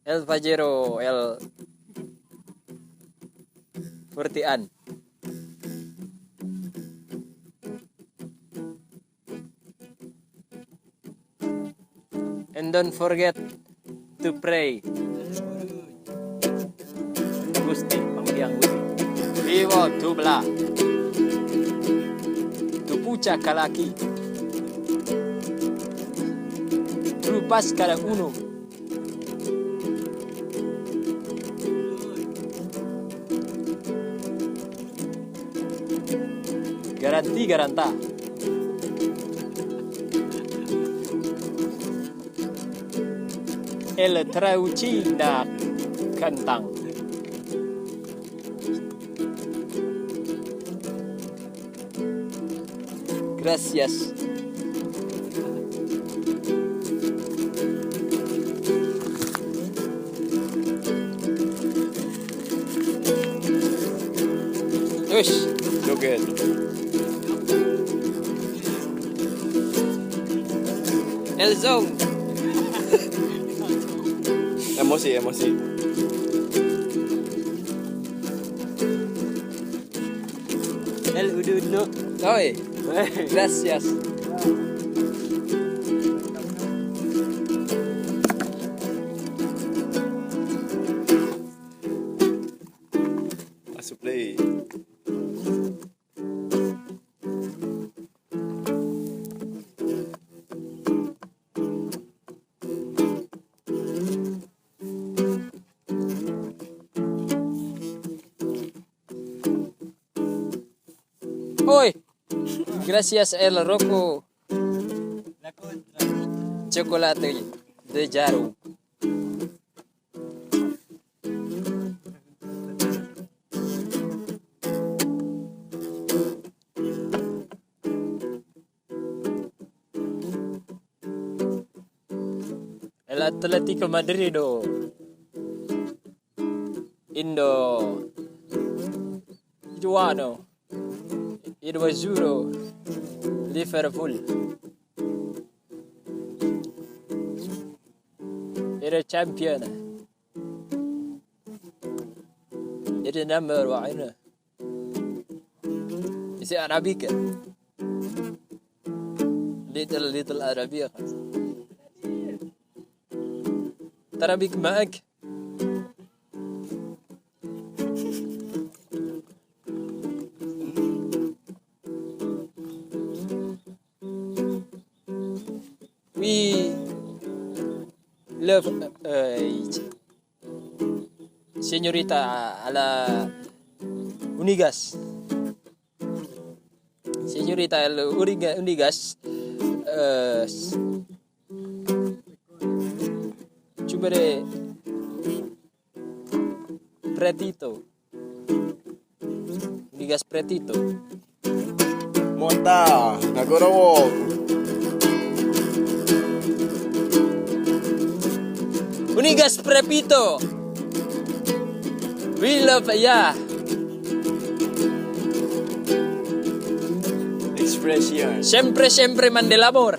El Fajero, El Furtian. And don't forget to pray. Gusti, pangbiang Gusti. Vivo tubla. Tupucha kalaki. Trupas cada uno. Garanti garanta. El Traucina Kantang. Gracias. Ush, look good. El Zong. Emosi. El Uduno. Oye, gracias. Masuk play. Hoy, gracias El Rocco. La contra. Chocolate de Jaro. El Atlético Madrid. Indo. Juano. It was Euro. Liverpool. It a champion. It a number one. Is it Arabic? Little Arabic. Arabic معك. We love señorita a la Unigas. Señorita a la Unigas. Chumere Pretito. Unigas Pretito. Monta, nagorowo. Unigas Prepito. We love ya. Expression. Siempre Mandela amor.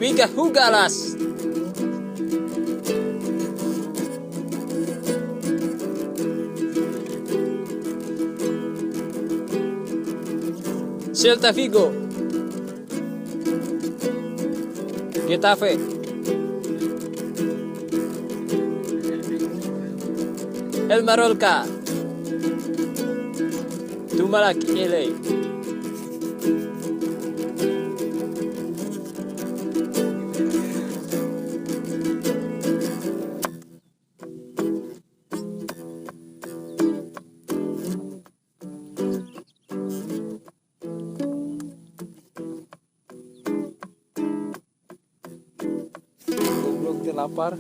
Viga Hugalas. Celta Vigo. Getafe. El Marolca. Tumalak LA. Goblok dia lapar.